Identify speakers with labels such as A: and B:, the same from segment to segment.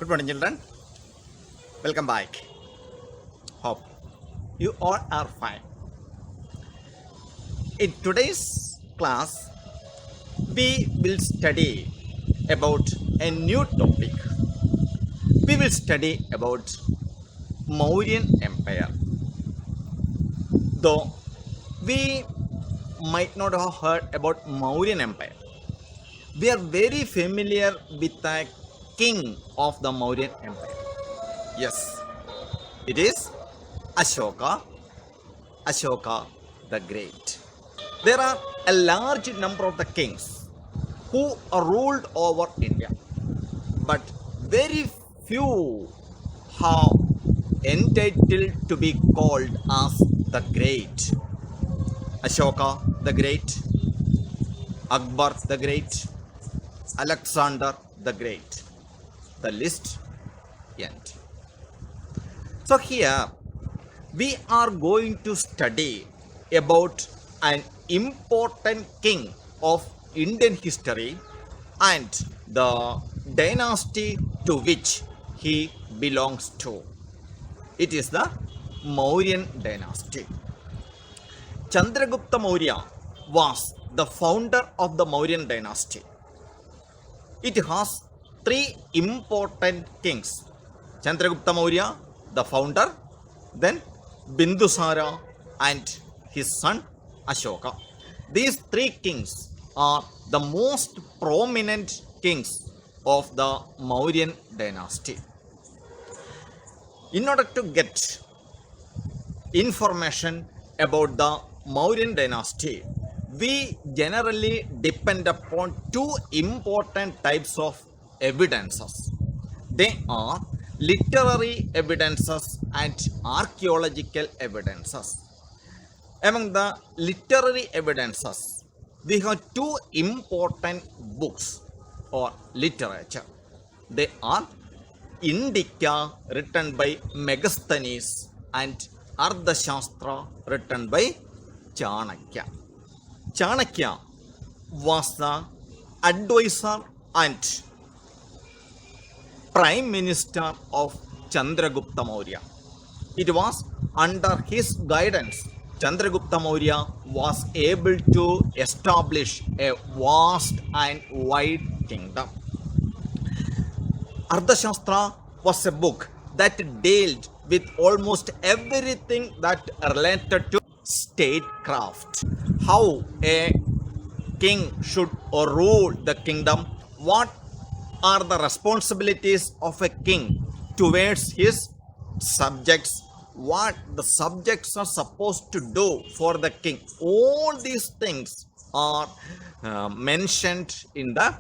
A: Good morning, children. Welcome back. Hope you all are fine. In today's class, we will study about a new topic. We will study about Mauryan Empire. Though we might not have heard about Mauryan Empire, we are very familiar with the king of the Mauryan Empire. Yes, it is Ashoka the Great. There are a large number of the kings who ruled over India, but very few have entitled to be called as the Great. Ashoka the Great, Akbar the Great, Alexander the Great. The list ends. So here we are going to study about an important king of Indian history and the dynasty to which he belongs to. It is the Mauryan dynasty. Chandragupta Maurya was the founder of the Mauryan dynasty. It has three important kings. Chandragupta Maurya, the founder, then Bindusara and his son Ashoka. These three kings are the most prominent kings of the Mauryan dynasty. In order to get information about the Mauryan dynasty, we generally depend upon two important types of evidences. They are literary evidences and archaeological evidences. Among the literary evidences, we have two important books or literature. They are Indica, written by Megasthenes, and Ardhashastra, written by Chanakya. Chanakya was the advisor and prime minister of Chandragupta Maurya. It was under his guidance Chandragupta Maurya was able to establish a vast and wide kingdom. Ardhashastra was a book that dealt with almost everything that related to statecraft. How a king should rule the kingdom, what are the responsibilities of a king towards his subjects, what the subjects are supposed to do for the king. All these things are mentioned in the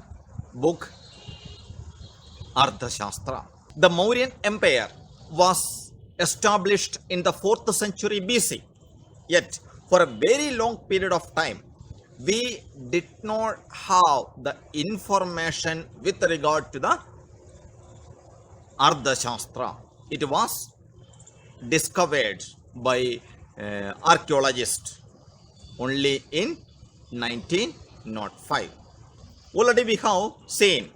A: book Ardhashastra. The Mauryan Empire was established in the 4th century BC. Yet, for a very long period of time, we did not have the information with regard to the Ardhashastra. It was discovered by archaeologists only in 1905. Already we have seen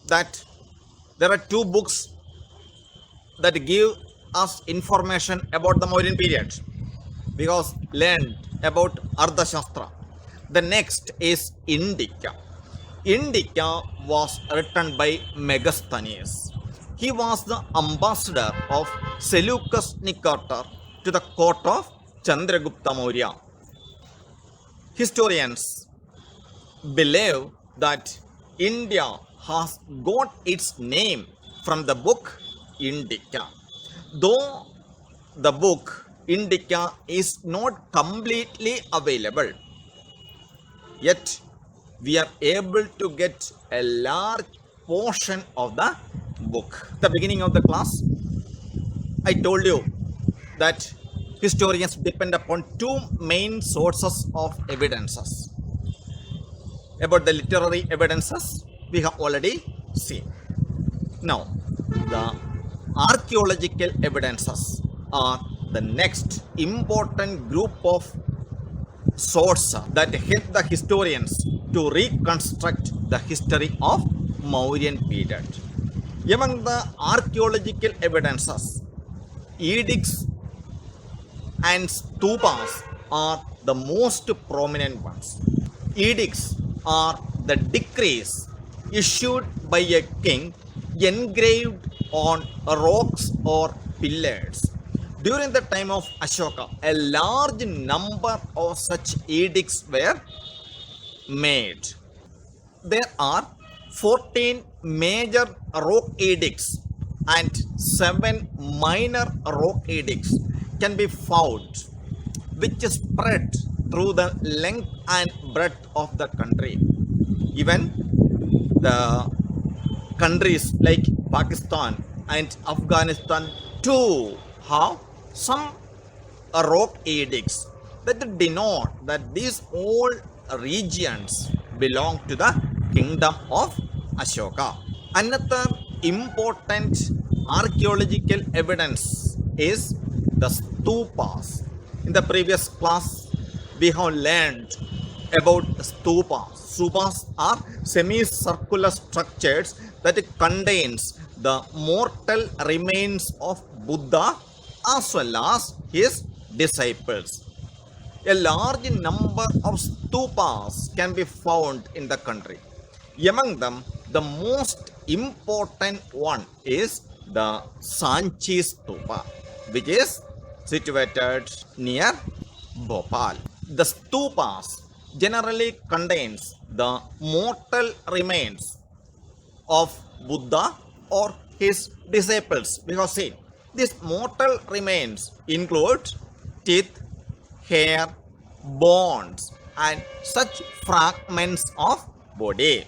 A: that there are two books that give us information about the Mauryan period. We have learned about Ardhashastra. The next is Indica. Indica was written by Megasthenes. He was the ambassador of Seleucus Nicator to the court of Chandragupta Maurya. Historians believe that India has got its name from the book Indica. Though the book Indica is not completely available, yet we are able to get a large portion of the book. At the beginning of the class, I told you that historians depend upon two main sources of evidences. About the literary evidences, we have already seen. Now, the archaeological evidences are the next important group of sources that help the historians to reconstruct the history of Mauryan period. Among the archaeological evidences, edicts and stupas are the most prominent ones. Edicts are the decrees issued by a king engraved on rocks or pillars. During the time of Ashoka, a large number of such edicts were made. There are 14 major rock edicts and 7 minor rock edicts can be found, which spread through the length and breadth of the country. Even the countries like Pakistan and Afghanistan too have some rock edicts that denote that these all regions belong to the kingdom of Ashoka. Another important archaeological evidence is the stupas. In the previous class, we have learned about stupas. Stupas are semicircular structures that contains the mortal remains of Buddha as well as his disciples. A large number of stupas can be found in the country. Among them, the most important one is the Sanchi Stupa, which is situated near Bhopal. The stupas generally contains the mortal remains of Buddha or his disciples. Because see, these mortal remains include teeth, hair, bones, and such fragments of body.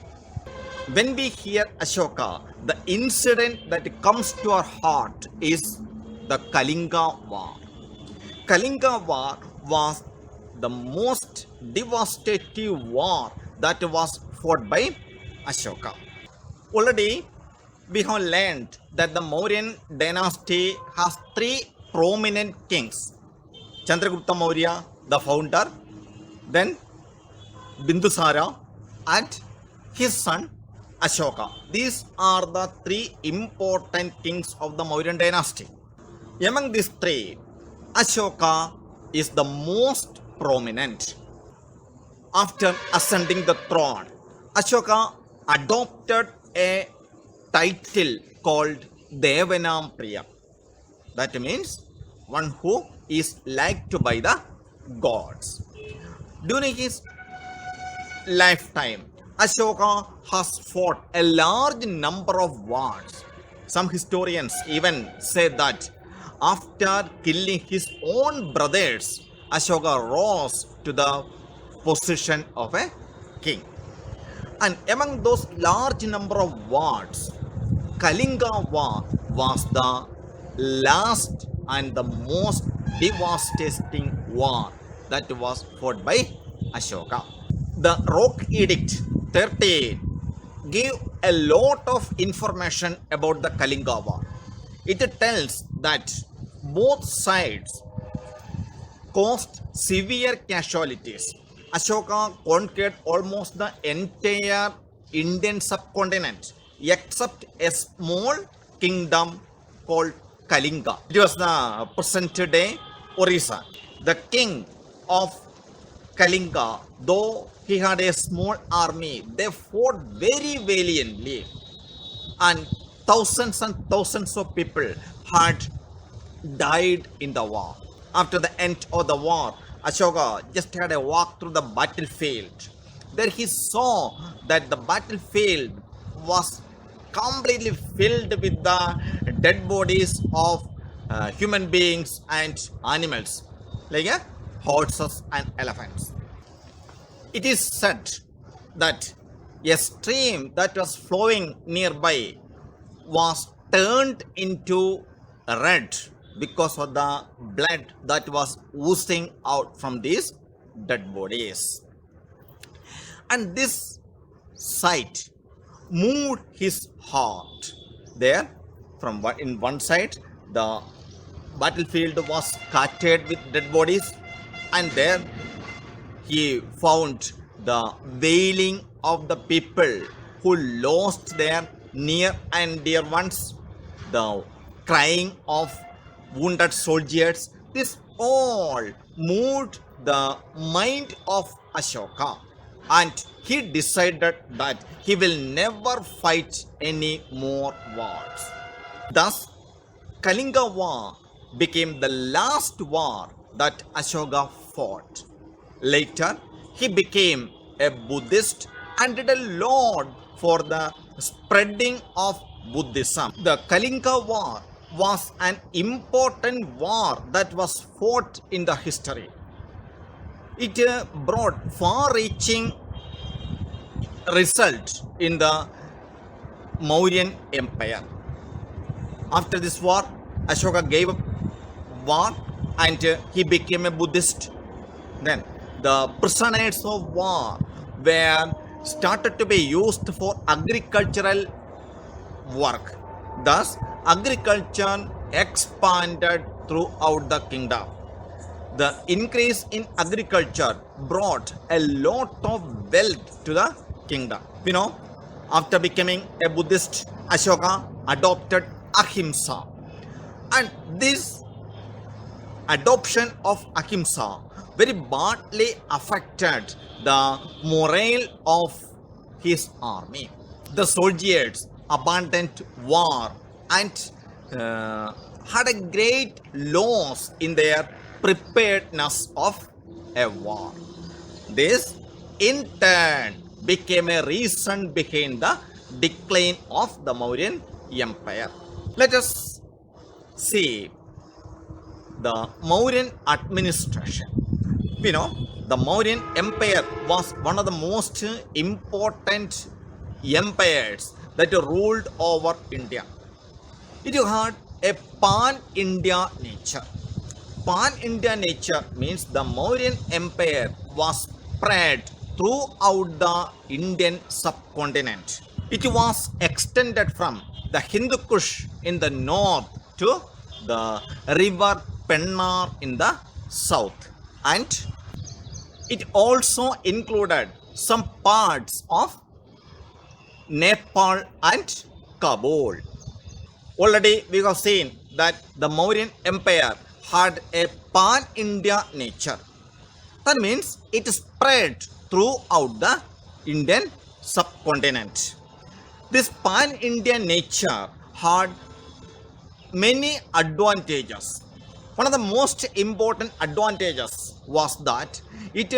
A: When we hear Ashoka, the incident that comes to our heart is the Kalinga War. Kalinga War was the most devastating war that was fought by Ashoka. Already, we have learned that the Mauryan dynasty has three prominent kings: Chandragupta Maurya, the founder, then Bindusara, and his son Ashoka. These are the three important kings of the Mauryan dynasty. Among these three, Ashoka is the most prominent. After ascending the throne, Ashoka adopted a title called Devanampriya. That means one who is liked by the gods. During his lifetime, Ashoka has fought a large number of wars. Some historians even say that after killing his own brothers, Ashoka rose to the position of a king. And among those large number of wars, Kalinga War was the last and the most devastating war that was fought by Ashoka. The Rock Edict 13 gave a lot of information about the Kalinga War. It tells that both sides caused severe casualties. Ashoka conquered almost the entire Indian subcontinent except a small kingdom called Kalinga. It was the present day Orissa. The king of Kalinga, though he had a small army, they fought very valiantly, and thousands of people had died in the war. After the end of the war, Ashoka just had a walk through the battlefield. There he saw that the battlefield was completely filled with the dead bodies of human beings and animals, like horses and elephants. It is said that a stream that was flowing nearby was turned into red because of the blood that was oozing out from these dead bodies. And this sight moved his heart. There, in one side, the battlefield was scattered with dead bodies, and there he found the wailing of the people who lost their near and dear ones, the crying of wounded soldiers, this all moved the mind of Ashoka, and he decided that he will never fight any more wars. Thus, Kalinga War became the last war that Ashoka fought. Later, he became a Buddhist and did a lot for the spreading of Buddhism. The Kalinga War was an important war that was fought in the history. It brought far-reaching result in the Mauryan Empire. After this war, Ashoka gave up war and he became a Buddhist. Then the prisoners of war were started to be used for agricultural work. Thus, agriculture expanded throughout the kingdom. The increase in agriculture brought a lot of wealth to the kingdom. After becoming a Buddhist, Ashoka adopted Ahimsa. And this adoption of Ahimsa very badly affected the morale of his army. The soldiers abandoned war and had a great loss in their preparedness of a war. This in turn became a reason behind the decline of the Mauryan Empire. Let us see the Mauryan administration. The Mauryan Empire was one of the most important empires that ruled over India. It had a pan-India nature. Pan-India nature means the Mauryan Empire was spread throughout the Indian subcontinent. It was extended from the Hindu Kush in the north to the river Pennar in the south, and it also included some parts of Nepal and Kabul. Already we have seen that the Mauryan Empire had a pan-India nature. That means it spread throughout the Indian subcontinent. This pan-Indian nature had many advantages. One of the most important advantages was that it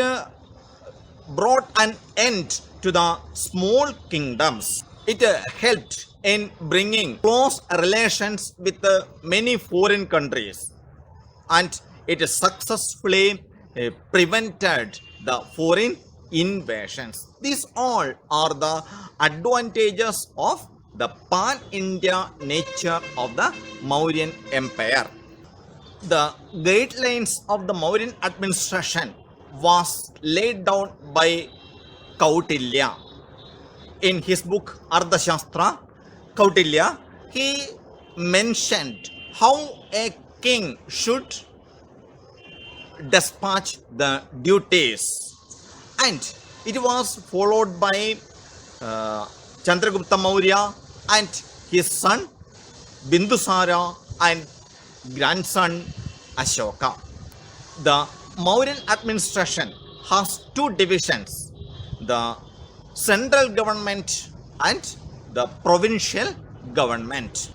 A: brought an end to the small kingdoms. It helped in bringing close relations with many foreign countries, and it successfully prevented the foreign invasions. These all are the advantages of the pan-India nature of the Mauryan Empire. The guidelines of the Mauryan administration was laid down by Kautilya. In his book Ardhashastra, Kautilya, he mentioned how a king should dispatch the duties, and it was followed by Chandragupta Maurya and his son Bindusara and grandson Ashoka. The Mauryan administration has two divisions: the central government and the provincial government.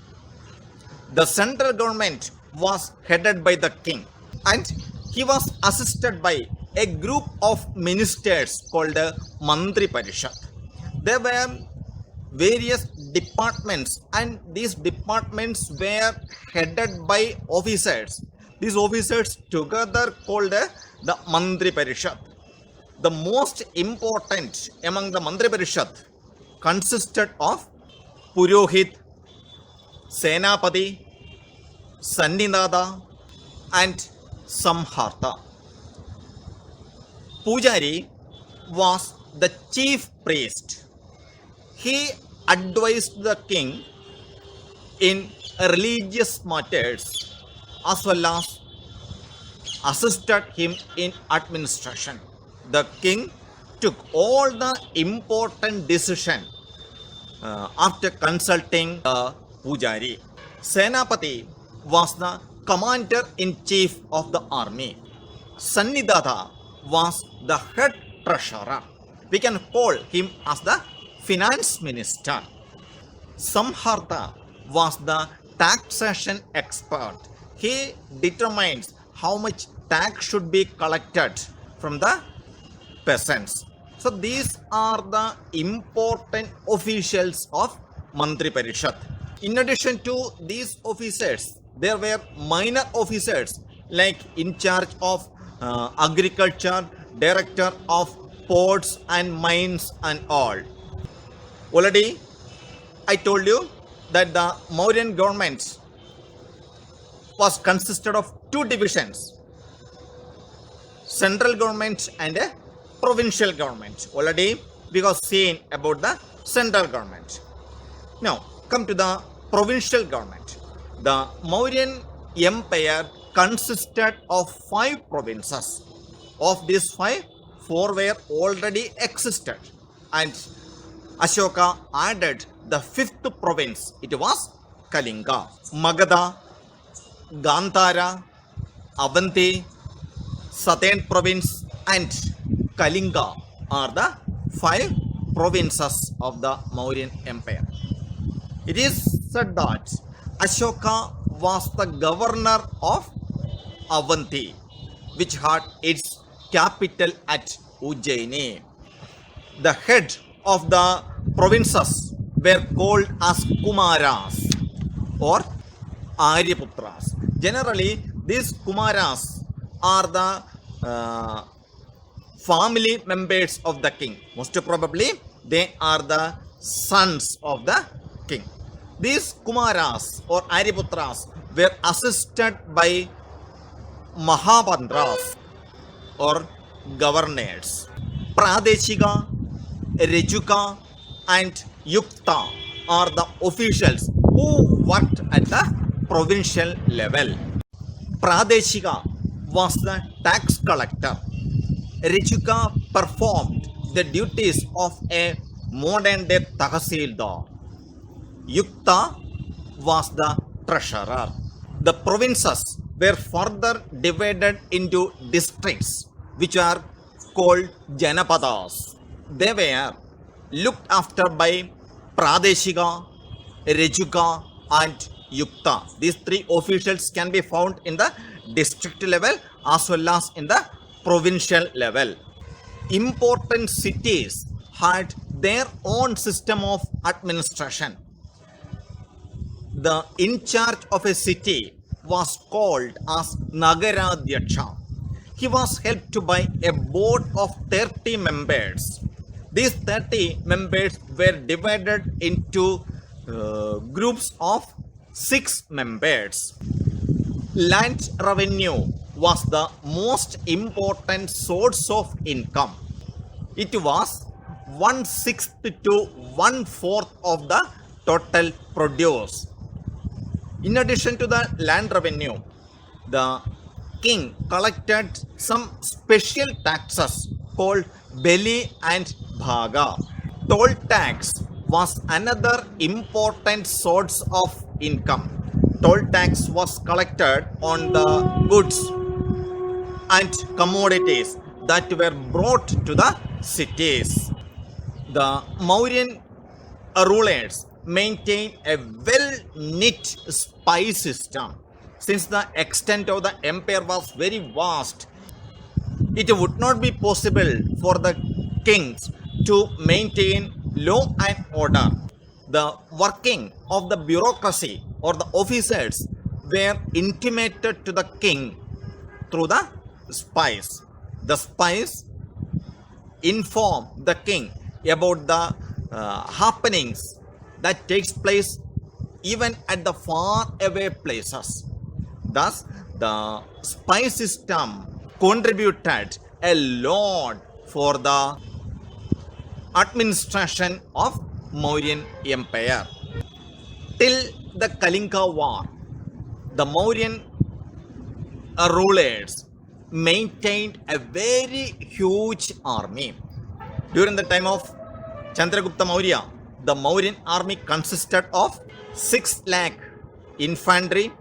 A: The central government was headed by the king, and he was assisted by a group of ministers called Mantri Parishad. There were various departments, and these departments were headed by officers. These officers together called the Mantri Parishad. The most important among the Mantri Parishad consisted of Purohit, Senapati, Sannidada, and Samharta. Pujari was the chief priest. He advised the king in religious matters as well as assisted him in administration. The king took all the important decisions after consulting the Pujari. Senapati was the commander-in-chief of the army. Sannidata was the head treasurer. We can call him as the finance minister. Samharta was the taxation expert. He determines how much tax should be collected from the peasants. So these are the important officials of Mantri Parishad. In addition to these officers, there were minor officers like in charge of agriculture, director of ports and mines and all. Already I told you that the Mauryan government was consisted of two divisions, central government and a provincial government. Already we have seen about the central government. Now come to the provincial government. The Mauryan Empire consisted of 5 provinces. Of these 5, 4 were already existed, and Ashoka added the 5th province. It was Kalinga. Magadha, Gandhara, Avanti, Southern province and Kalinga are the 5 provinces of the Mauryan Empire. It is said that Ashoka was the governor of Avanti, which had its capital at Ujjaini. The head of the provinces were called as Kumaras or Aryaputras. Generally, these Kumaras are the family members of the king. Most probably, they are the sons of the king. These Kumaras or Aryaputras were assisted by Mahabandras or governors. Pradeshika, Rejuka and Yukta are the officials who worked at the provincial level. Pradeshika was the tax collector. Rejuka performed the duties of a modern day Tahsildar. Yukta was the treasurer. The provinces were further divided into districts which are called Janapadas. They were looked after by Pradeshika, Rejuka and Yukta. These 3 officials can be found in the district level as well as in the provincial level. Important cities had their own system of administration. The in charge of a city was called as Nagaradhyaksha. He was helped by a board of 30 members. These 30 members were divided into groups of 6 members. Land revenue was the most important source of income. It was 1/6 to 1/4 of the total produce. In addition to the land revenue, the king collected some special taxes called Beli and Bhaga. Toll tax was another important source of income. Toll tax was collected on the goods and commodities that were brought to the cities. The Mauryan rulers maintained a well-knit spy system. Since the extent of the empire was very vast, it would not be possible for the kings to maintain law and order. The working of the bureaucracy or the officers were intimated to the king through the spies. The spies inform the king about the happenings that takes place even at the far away places. Thus, the spy system contributed a lot for the administration of Mauryan Empire. Till the Kalinga War, the Mauryan rulers maintained a very huge army. During the time of Chandragupta Maurya, the Mauryan army consisted of 6 lakh infantry,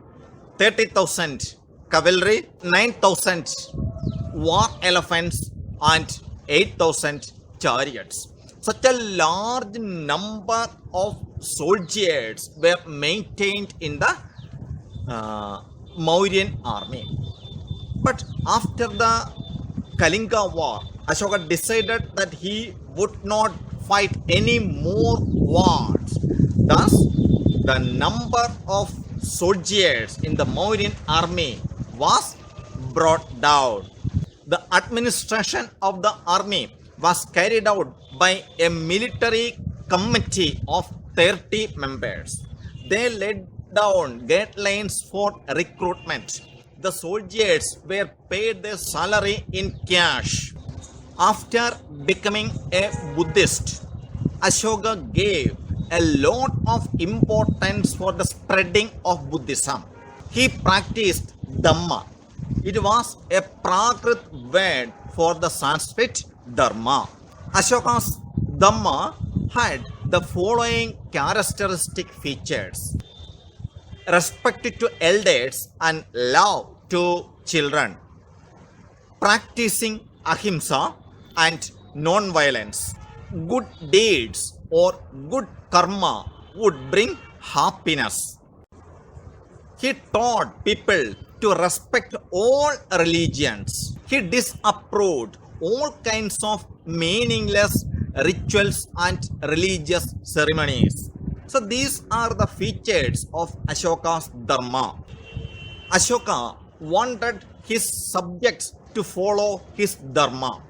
A: 30,000 cavalry, 9,000 war elephants, and 8,000 chariots. Such a large number of soldiers were maintained in the Mauryan army. But after the Kalinga war, Ashoka decided that he would not fight any more wars. Thus, the number of soldiers in the Mauryan army was brought down. The administration of the army was carried out by a military committee of 30 members. They laid down guidelines for recruitment. The soldiers were paid their salary in cash. After becoming a Buddhist, Ashoka gave a lot of importance for the spreading of Buddhism. He practiced Dhamma. It was a Prakrit word for the Sanskrit Dharma. Ashoka's Dhamma had the following characteristic features: respect to elders and love to children, practicing ahimsa and non-violence. Good deeds or good karma would bring happiness. He taught people to respect all religions. He disapproved all kinds of meaningless rituals and religious ceremonies. So these are the features of Ashoka's Dharma. Ashoka wanted his subjects to follow his Dharma.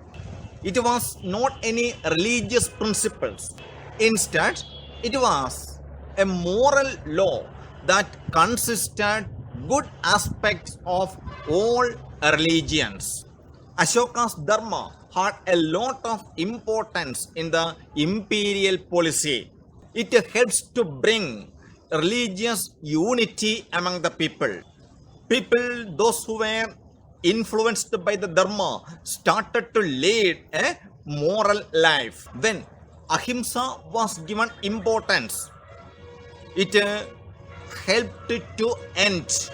A: It was not any religious principles. Instead, it was a moral law that consisted good aspects of all religions. Ashoka's Dharma had a lot of importance in the imperial policy. It helps to bring religious unity among the people. People, those who were influenced by the Dharma, started to lead a moral life. When ahimsa was given importance, it helped to end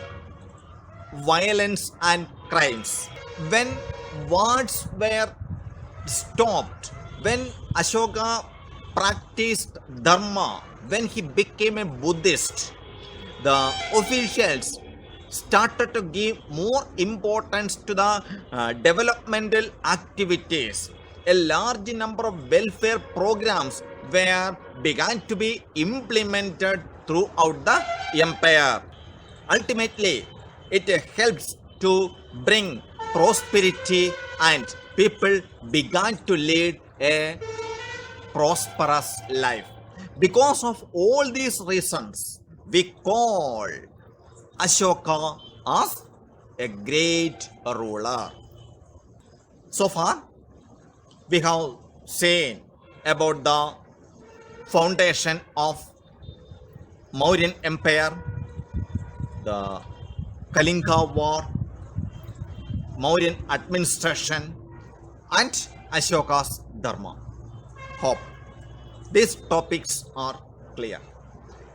A: violence and crimes. When wars were stopped, when Ashoka practiced Dharma, when he became a Buddhist, the officials started to give more importance to the developmental activities. A large number of welfare programs began to be implemented throughout the empire. Ultimately, it helps to bring prosperity and people began to lead a prosperous life. Because of all these reasons, we call Ashoka as a great ruler. So far, we have seen about the foundation of Mauryan Empire, the Kalinga War, Mauryan administration, and Ashoka's Dharma. Hope these topics are clear.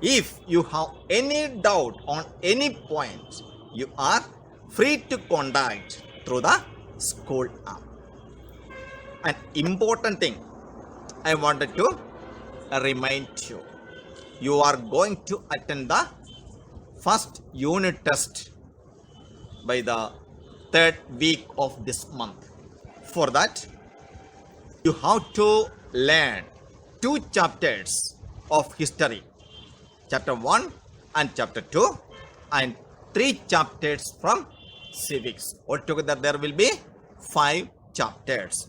A: If you have any doubt on any point, you are free to contact through the school app. An important thing I wanted to remind you, you are going to attend the first unit test by the 3rd week of this month. For that, you have to learn 2 chapters of history, chapter 1 and chapter 2, and 3 chapters from civics. Altogether there will be 5 chapters.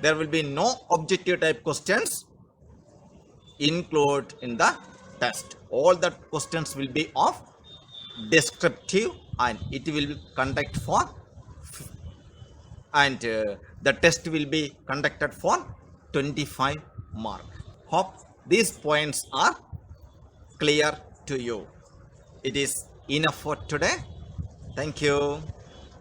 A: There will be no objective type questions included in the test. All the questions will be of descriptive and it will be conducted for the test will be conducted for 25 mark. Hope these points are clear to you. It is enough for today. Thank you.